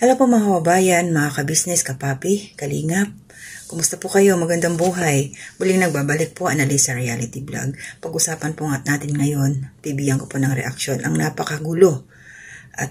Hello po mga kababayan, mga kabisnes, kapapi, kalingap. Kumusta po kayo? Magandang buhay. Muling nagbabalik po Analisa Reality Vlog. Pag-usapan po natin ngayon, bibigyan ko po ng reaksyon ang napakagulo at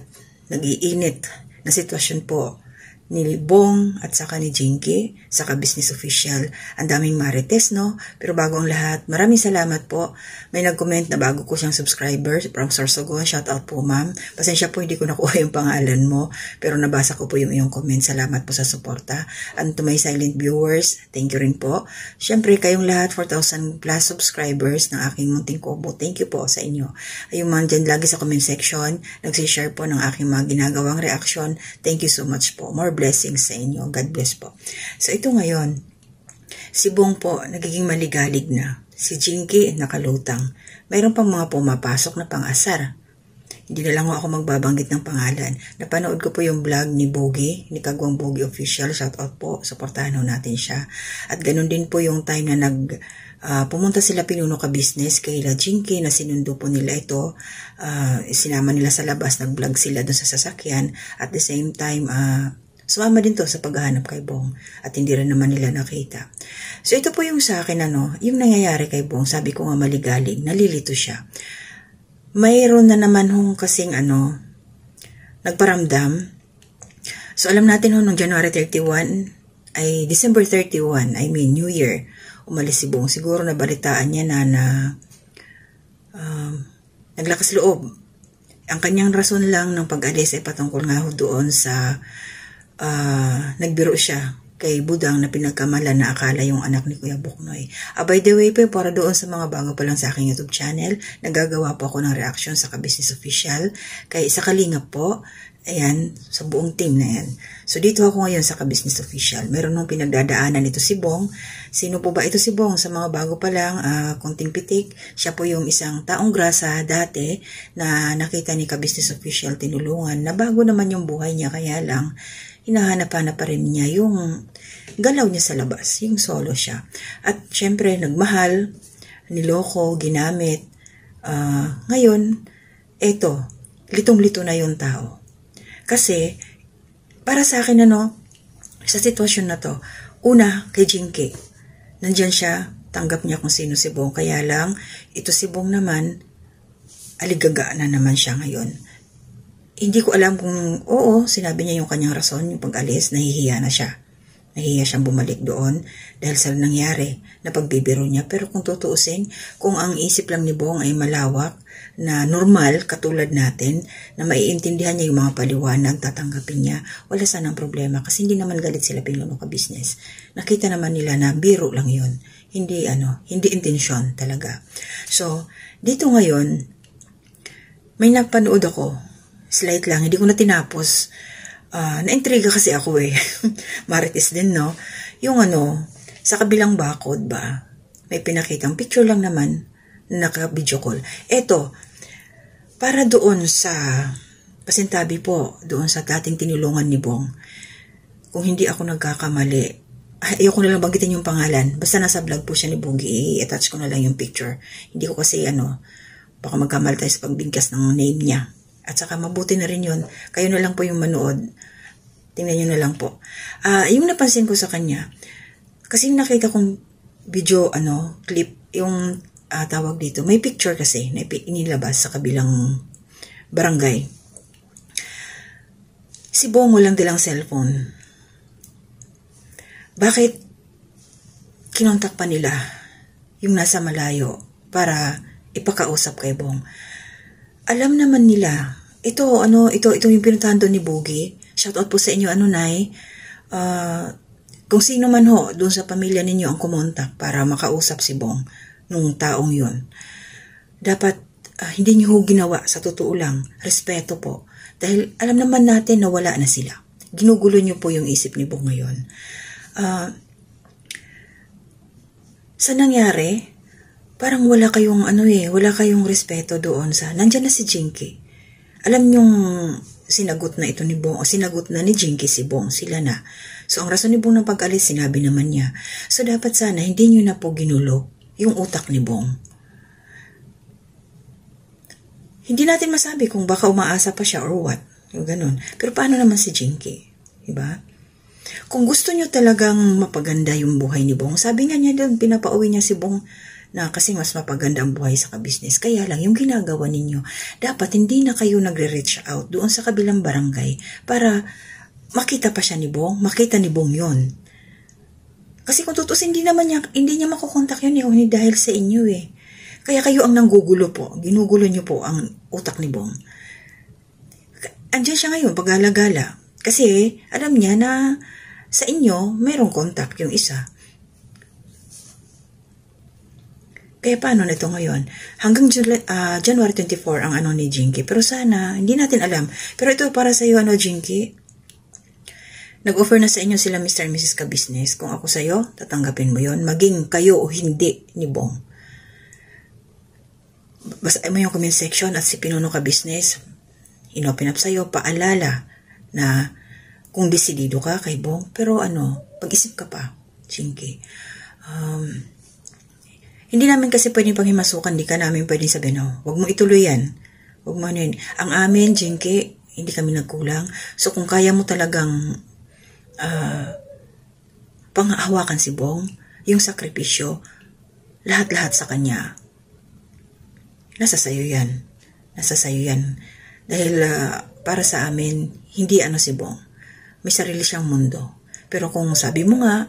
nag-iinit na sitwasyon po ni Bong at saka ni Jinky, saka business official. Ang daming marites, no? Pero bago ang lahat, maraming salamat po. May nag-comment na bago ko siyang subscriber from Sorsogon. Shout out po, ma'am. Pasensya po, hindi ko nakuha yung pangalan mo, pero nabasa ko po yung iyong comment. Salamat po sa suporta. And to my silent viewers, thank you rin po. Siyempre, kayong lahat, 4,000 plus subscribers ng aking munting kubo. Thank you po sa inyo. Ayun man dyan lagi sa comment section, nagsishare po ng aking mga ginagawang reaction. Thank you so much po. More blessings sa inyo. God bless po. So ito ngayon, si Bong po nagiging maligalig na. Si Jinky nakalutang. Mayroon pang mga pumapasok na pang-asar. Hindi na lang ako magbabanggit ng pangalan. Napanood ko po yung vlog ni Bogie, ni Kagwang Bogie Official. Shout out po. Suportahan natin siya. At ganun din po yung time na pumunta sila Pinuno ka Business kay Jinky na sinundo po nila ito. Sinama nila sa labas, nag-vlog sila dun sa sasakyan. At the same time, sumama din to sa paghahanap kay Bong at hindi rin naman nila nakita. So ito po yung sa akin yung nangyayari kay Bong, sabi ko nga maligalig, nalilito siya. Mayroon na naman kasing nagparamdam. So alam natin nung January 31 ay December 31, I mean New Year, umalis si Bong. Siguro nabalitaan niya na naglakas loob. Ang kanyang rason lang ng pag-alis ay patungkol nga doon sa nagbiro siya kay Budang na pinagkamalan na akala yung anak ni Kuya Buknoy. By the way po, para doon sa mga bago pa lang sa aking YouTube channel, nagagawa po ako ng reaction sa Ka-Business Official, kay sa Kalingap po, ayan, sa buong team na yan. So dito ako ngayon sa Ka-Business Official. Meron nung pinagdadaanan ito si Bong. Sino po ba ito si Bong? Sa mga bago pa lang, konting pitik, siya po yung isang taong grasa dati na nakita ni Ka-Business Official tinulungan, na bago naman yung buhay niya, kaya lang hinahanap-hanap pa rin niya yung galaw niya sa labas, yung solo siya. At syempre, nagmahal, niloko, ginamit. Ngayon, eto, litong-lito na yung tao. Kasi, para sa akin sa sitwasyon na to, una, kay Jinky, nandyan siya, tanggap niya kung sino si Bong, kaya lang, ito si Bong naman, aligaga na naman siya ngayon. Hindi ko alam kung, sinabi niya yung kanyang rason, yung pag-alis, nahihiya na siya. Nahihiya siyang bumalik doon dahil sa nangyari na pagbibiro niya. Pero kung tutuusin, kung ang isip lang ni Bong ay malawak, na normal, katulad natin, na maiintindihan niya yung mga paliwanag, tatanggapin niya, wala sanang problema. Kasi hindi naman galit sila Pinuno ka Business. Nakita naman nila na biro lang yun. Hindi intensyon talaga. So, dito ngayon, may napanood ako, slight lang, hindi ko na tinapos. Na-intriga kasi ako Marites din, no? Yung sa kabilang bakod ba, may pinakitang picture lang naman na naka-video call. Eto, para doon sa pasintabi po, doon sa dating tinulungan ni Bong, kung hindi ako nagkakamali, ayoko na lang banggitin yung pangalan. Basta nasa vlog po siya ni Bogie, i-attach ko na lang yung picture. Hindi ko kasi baka magkamali tayo sa pagbigkas ng name niya. At saka mabuti na rin yun. Kayo na lang po yung manood. Tingnan nyo na lang po. Yung napansin ko sa kanya, kasi nakita kong video, clip, yung tawag dito, may picture kasi na inilabas sa kabilang barangay. Si Bong walang dilang cellphone. Bakit kinontak pa nila yung nasa malayo para ipakausap kay Bong? Alam naman nila, ito yung pinuntahan doon ni Bogie. Shout out po sa inyo, Nay. Kung sino man doon sa pamilya ninyo ang kumontak para makausap si Bong, nung taong yun. Dapat, hindi niyo ginawa, sa totoo lang, respeto po. Dahil alam naman natin na wala na sila. Ginugulo niyo po yung isip ni Bong ngayon. Sa nangyari, parang wala kayong wala kayong respeto doon sa, nandyan na si Jinky. Alam niyong sinagot na ito ni Bong, o sinagot na ni Jinky si Bong, sila na. So ang rason ni Bong ng pag-alis, sinabi naman niya. So dapat sana, hindi niyo na po ginulo yung utak ni Bong. Hindi natin masabi kung baka umaasa pa siya or what. Yung ganun. Pero paano naman si Jinky? Diba? Kung gusto nyo talagang mapaganda yung buhay ni Bong, sabi nga niya doon, pinapauwi niya si Bong na kasi mas mapaganda ang buhay sa kabisnes. Kaya lang, yung ginagawa ninyo, dapat hindi na kayo nagre-reach out doon sa kabilang barangay para makita pa siya ni Bong, makita ni Bong yun. Kasi kung tutusin, hindi niya makukontak yun dahil sa inyo eh. Kaya kayo ang nanggugulo po, ginugulo niyo po ang utak ni Bong. Andiyan siya ngayon, pag-gala-gala. Kasi alam niya na sa inyo, mayroong contact yung isa. Kaya paano na ito ngayon? Hanggang January 24 ang ano ni Jinky. Pero sana, hindi natin alam. Pero ito para sa iyo, Jinky. Nag-offer na sa inyo sila Mr. and Mrs. Ka-Business. Kung ako sa iyo, tatanggapin mo yon, maging kayo o hindi ni Bong. Basta mo yung comment section at si Pinuno Ka-Business. Inopen up sa'yo, paalala na kung desidido ka kay Bong, pero pag-isip ka pa, Jinky. Hindi namin kasi pwedeng panghimasukan, di ka namin pwedeng sabihin, wag mo ituloy yan. Wag mo yun. Ang amin, Jinky, hindi kami nagkulang. So kung kaya mo talagang panghahawakan si Bong, yung sakripisyo, lahat-lahat sa kanya, nasa sayo yan. Nasa sayo yan. Dahil para sa amin, hindi si Bong. May sarili siyang mundo. Pero kung sabi mo nga,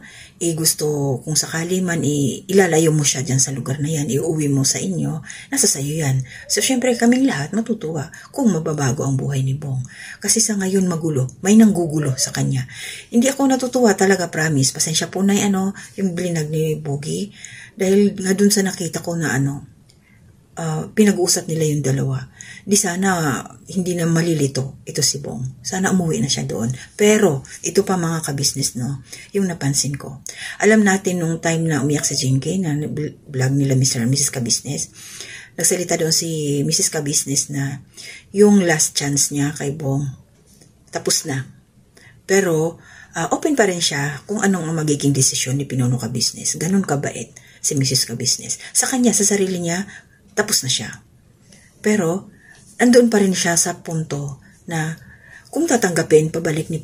gusto kung sakali man ilalayo mo siya dyan sa lugar na yan, iuwi mo sa inyo, nasa sayo yan. So syempre kaming lahat matutuwa kung mababago ang buhay ni Bong. Kasi sa ngayon magulo, may nanggugulo sa kanya. Hindi ako natutuwa talaga, promise. Pasensya po na yung blinag ni Bogie. Dahil nga dun sa nakita ko na pinag-uusap nila yung dalawa. Di sana hindi na malilito ito si Bong. Sana umuwi na siya doon. Pero ito pa mga ka-business, yung napansin ko. Alam natin nung time na umiyak si Jinky na vlog nila Mr. and Mrs. Ka-Business, nagsalita doon si Mrs. Ka-Business na yung last chance niya kay Bong tapos na. Pero open pa rin siya kung anong ang magiging desisyon ni Pinuno Ka-Business. Ganun kabait si Mrs. Ka-Business. Sa kanya, sa sarili niya, tapos na siya. Pero andoon pa rin siya sa punto na kung tatanggapin pabalik ni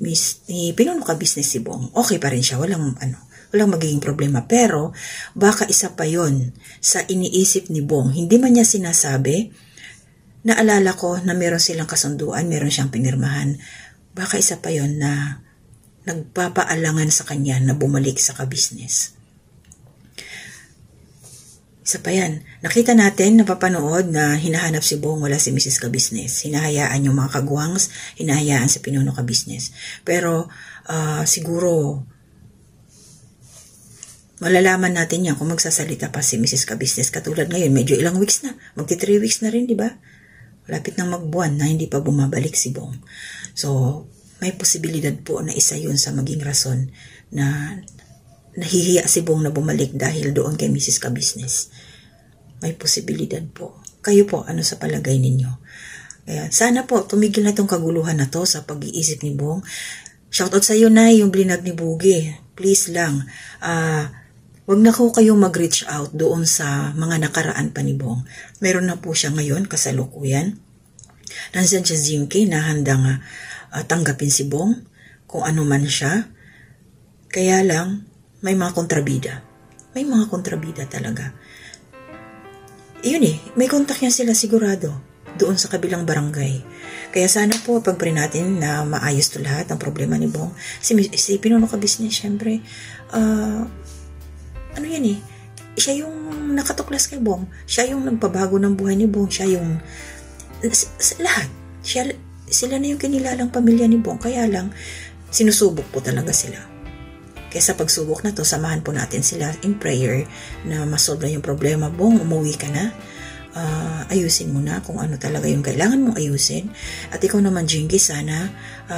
Pinuno Ka-Business si Bong, okay pa rin siya, walang magiging problema. Pero baka isa pa yon sa iniisip ni Bong. Hindi man niya sinasabi, naalala ko na meron silang kasunduan, meron siyang pinirmahan. Baka isa pa yon na nagpapaalangan sa kanya na bumalik sa ka-business. Isa pa yan. Nakita natin, napapanood na hinahanap si Bong, wala si Mrs. Ka-Business. Hinahayaan yung mga kagwangs, hinahayaan si Pinuno Ka-Business. Pero siguro malalaman natin yan kung magsasalita pa si Mrs. Ka-Business. Katulad ngayon, medyo ilang weeks na. Magti 3 weeks na rin, di ba? Malapit ng magbuwan na hindi pa bumabalik si Bong. So, may posibilidad po na isa yun sa maging rason na nahihiya si Bong na bumalik dahil doon kay Mrs. Ka-Business. May posibilidad po. Kayo po, ano sa palagay ninyo? Kaya, sana po, tumigil na itong kaguluhan na to sa pag-iisip ni Bong. Shoutout sa iyo, Nay, yung blinag ni Bogie. Please lang, wag na ko kayo mag-reach out doon sa mga nakaraan pa ni Bong. Meron na po siya ngayon, kasalukuyan. Nandiyan siya Jinky na handang tanggapin si Bong, kung ano man siya. Kaya lang, may mga kontrabida. May mga kontrabida talaga. Iyon may contact yan sila sigurado doon sa kabilang barangay. Kaya sana po pag-pray natin na maayos to lahat ang problema ni Bong. Si Pinuno Ka-Business, syempre, siya yung nakatuklas kay Bong. Siya yung nagpabago ng buhay ni Bong. Siya yung lahat. Sila na yung kinilalang pamilya ni Bong. Kaya lang, sinusubok po talaga sila. Kaya sa pagsubok na to, samahan po natin sila in prayer na masolve na yung problema. Bong, umuwi ka na. Ayusin mo na kung ano talaga yung kailangan mong ayusin. At ikaw naman, Jinky, sana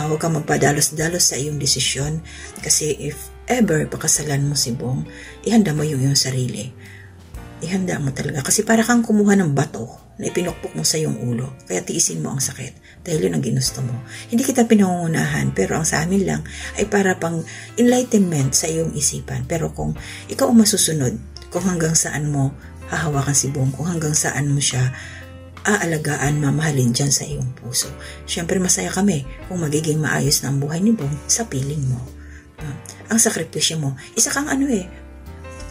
huwag kang magpadalos-dalos sa iyong desisyon. Kasi if ever pakasalan mo si Bong, ihanda mo yung sarili. Ihanda mo talaga. Kasi para kang kumuha ng bato na ipinukpok mo sa iyong ulo. Kaya tiisin mo ang sakit. Dahil yun ang ginusto mo. Hindi kita pinangungunahan, pero ang sa amin lang ay para pang enlightenment sa iyong isipan. Pero kung ikaw ang masusunod, kung hanggang saan mo hahawakan si Bong, kung hanggang saan mo siya aalagaan, mamahalin dyan sa iyong puso. Siyempre masaya kami kung magiging maayos na ang buhay ni Bong sa piling mo. Ang sakripisyo mo, isa kang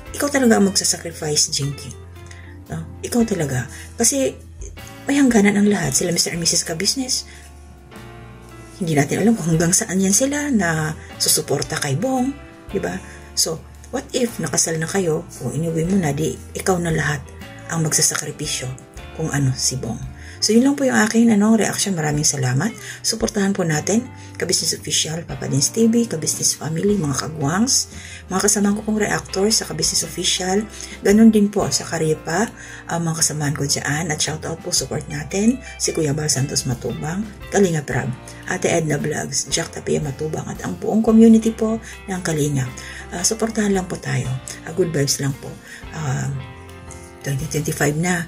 ikaw talaga ang magsasacrifice, Jinky. Ikaw talaga. Kasi may hangganan ang lahat. Sila Mr. and Mrs. Ka-Business. Hindi natin alam kung hanggang saan yan sila na susuporta kay Bong. Diba? So, what if nakasal na kayo, kung iniwi mo na, di ikaw na lahat ang magsasakripisyo kung si Bong. So, yun lang po yung aking reaction. Maraming salamat. Suportahan po natin Ka-Business Official, Papa Dins TV, Ka-Business Family, mga kagwangs, mga kasamahan ko pong reactors sa Ka-Business Official. Ganon din po sa Karipa, mga kasamahan ko dyan. At shoutout po, support natin si Kuya Bal Santos Matubang, Kalinga Prab, Ate Edna Vlogs, Jack Tapia Matubang, at ang buong community po ng Kalinga. Suportahan lang po tayo. Good vibes lang po. 2025 na.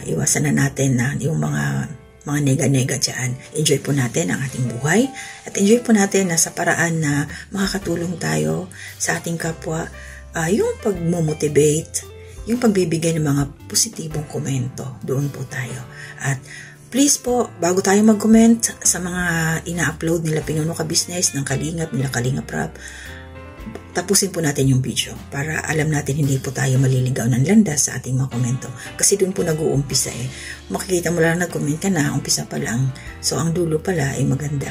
Iwasan na natin na yung mga nega-nega dyan. Enjoy po natin ang ating buhay at enjoy po natin na sa paraan na makakatulong tayo sa ating kapwa, yung pag-motivate, yung pagbibigay ng mga positibong komento, doon po tayo. At please po, bago tayo mag-comment sa mga ina-upload nila Pinuno Ka-Business, ng Kalingap, nila Kalinga Prab, tapusin po natin yung video para alam natin hindi po tayo maliligaw ng landas sa ating mga komento. Kasi doon po nag-uumpisa Makikita mo lang nag-comment ka na, umpisa pa lang. So, ang dulo pala ay maganda.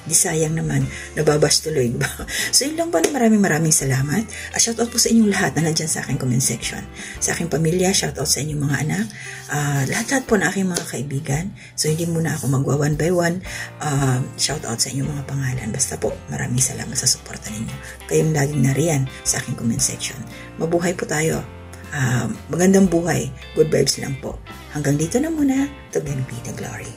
Di sayang naman, nababash tuloy, diba? So, yun lang po, maraming salamat. Shoutout po sa inyong lahat na nandyan sa aking comment section. Sa aking pamilya, shoutout sa inyong mga anak. Lahat-lahat po na aking mga kaibigan. So, hindi muna ako magwa one by one. Shoutout sa inyong mga pangalan. Basta po, maraming salamat sa suporta ninyo. Kayong laging nariyan sa aking comment section. Mabuhay po tayo. Magandang buhay. Good vibes lang po. Hanggang dito na muna. To God be the glory.